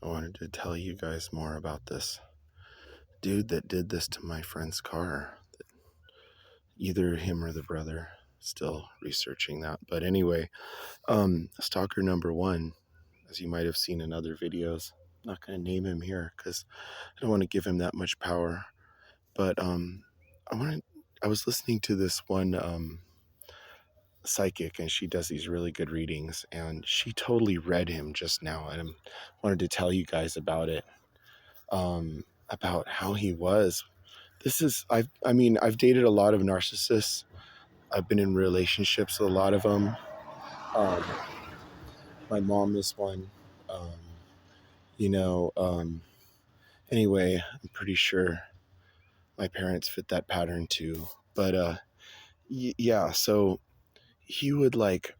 I wanted to tell you guys more about this dude that did this to my friend's car. Either him or the brother. Still researching that. But anyway, stalker number one, as you might have seen in other videos. I'm not going to name him here because I don't want to give him that much power. But I was listening to this one psychic, and she does these really good readings, and she totally read him just now, and I wanted to tell you guys about it, about how he was. I've dated a lot of narcissists. I've been in relationships with a lot of them. um, my mom is one. um, you know um, anyway, I'm pretty sure my parents fit that pattern too. But yeah, so he would like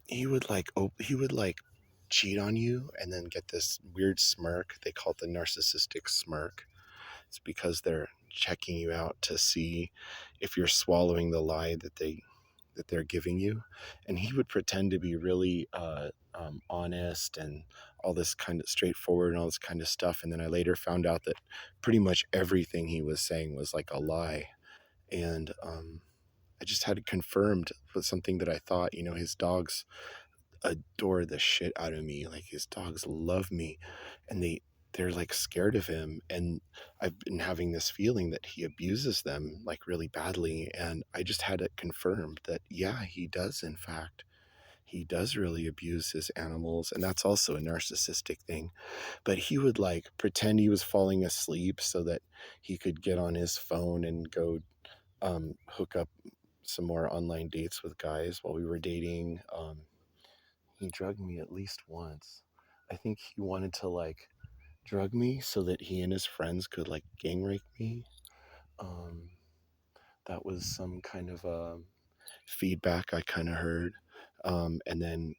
he would like cheat on you and then get this weird smirk. They call it the narcissistic smirk. It's because they're checking you out to see if you're swallowing the lie that they're giving you. And he would pretend to be really honest and all this kind of straightforward and all this kind of stuff. And then I later found out that pretty much everything he was saying was like a lie. And I just had it confirmed with something that I thought. His dogs adore the shit out of me. Like, his dogs love me, and they're like scared of him. And I've been having this feeling that he abuses them like really badly. And I just had it confirmed that, yeah, he does. In fact, he does really abuse his animals. And that's also a narcissistic thing. But he would like pretend he was falling asleep so that he could get on his phone and go hook up some more online dates with guys while we were dating. He drugged me at least once. I think he wanted to like drug me so that he and his friends could like gang rape me. Um, that was some kind of feedback I kind of heard, and then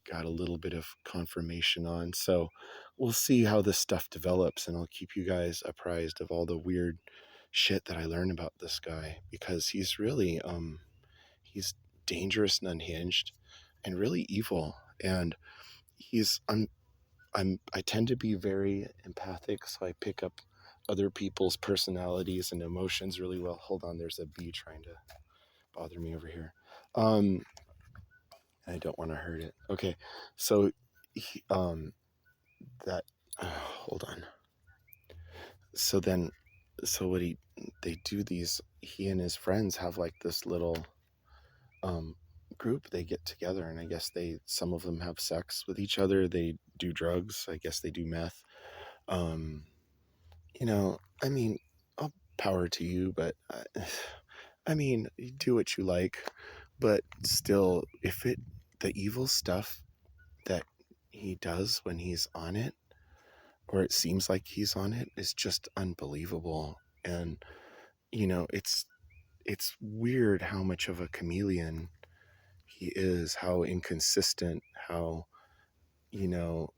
got a little bit of confirmation on. So we'll see how this stuff develops, and I'll keep you guys apprised of all the weird shit that I learn about this guy, because he's really he's dangerous and unhinged and really evil. And he's I tend to be very empathic, so I pick up other people's personalities and emotions really well. Hold on, there's a bee trying to bother me over here. I don't want to hurt it. Okay, so he, that hold on. So then, so what they do these. He and his friends have like this little um group. They get together, and I guess some of them have sex with each other. They do drugs. I guess they do meth. Um, I mean, all power to you, but I mean, you do what you like, but still, the evil stuff that he does when he's on it, or it seems like he's on it, is just unbelievable. And, it's weird how much of a chameleon he is, how inconsistent, how, you know,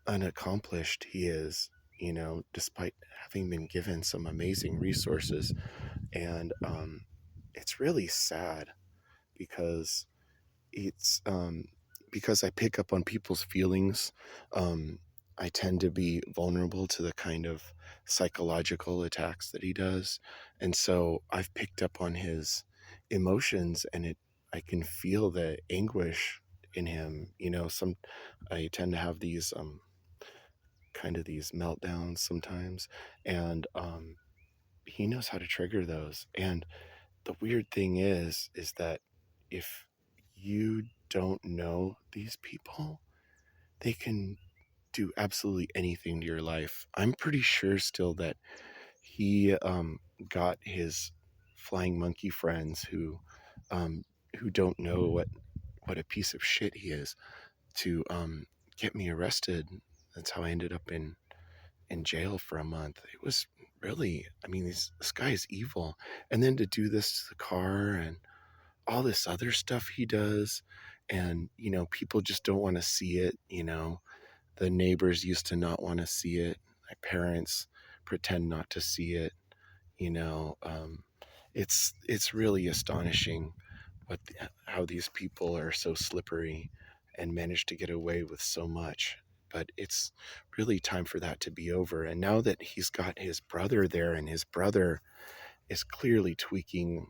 unaccomplished he is, despite having been given some amazing resources. And it's really sad because it's because I pick up on people's feelings. I tend to be vulnerable to the kind of psychological attacks that he does, and so I've picked up on his emotions, and I can feel the anguish in him. I tend to have these kind of these meltdowns sometimes, and he knows how to trigger those. And the weird thing is that if you don't know these people, they can do absolutely anything to your life. I'm pretty sure still that he got his flying monkey friends who don't know what a piece of shit he is to get me arrested. That's how I ended up in jail for a month. It was really, I mean, this guy is evil. And then to do this to the car and all this other stuff he does, and people just don't want to see it. The neighbors used to not want to see it. My parents pretend not to see it. you know um, it's really astonishing how these people are so slippery and manage to get away with so much. but it's really time for that to be over. And now that he's got his brother there, and his brother is clearly tweaking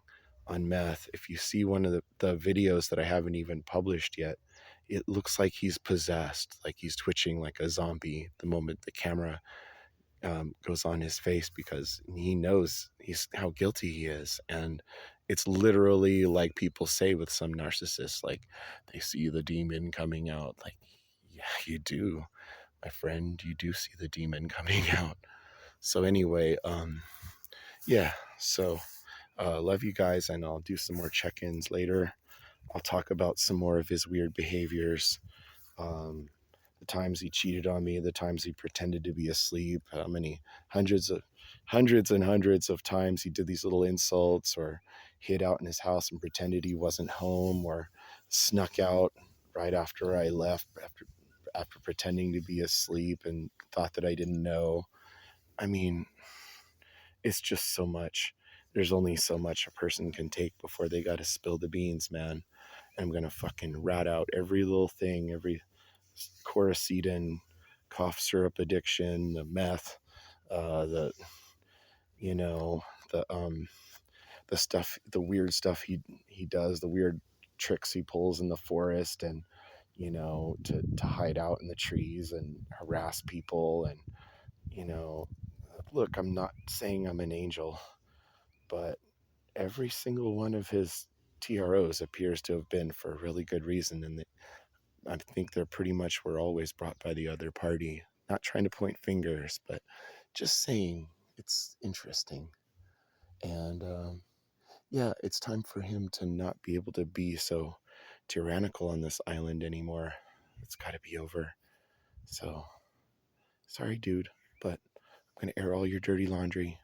on meth. If you see one of the videos that I haven't even published yet, it looks like he's possessed, like he's twitching like a zombie the moment the camera goes on his face, because he knows he's how guilty he is. And it's literally like people say with some narcissists, like they see the demon coming out. Like, yeah, you do, my friend, you do see the demon coming out. So anyway, yeah, so love you guys, and I'll do some more check-ins later. I'll talk about some more of his weird behaviors. Um, the times he cheated on me, the times he pretended to be asleep, how many hundreds and hundreds of times he did these little insults, or hid out in his house and pretended he wasn't home, or snuck out right after I left, after pretending to be asleep and thought that I didn't know. I mean, it's just so much. There's only so much a person can take before they got to spill the beans, man. And I'm going to fucking rat out every little thing, every Coracetin, cough syrup addiction, the meth, the, you know, the stuff, the weird stuff he does, the weird tricks he pulls in the forest, and, you know, to hide out in the trees and harass people. And, you know, look, I'm not saying I'm an angel, but every single one of his TROs appears to have been for a really good reason. And I think they're pretty much were always brought by the other party. Not trying to point fingers, but just saying it's interesting. And yeah, it's time for him to not be able to be so tyrannical on this island anymore. It's got to be over. So sorry, dude, but I'm going to air all your dirty laundry.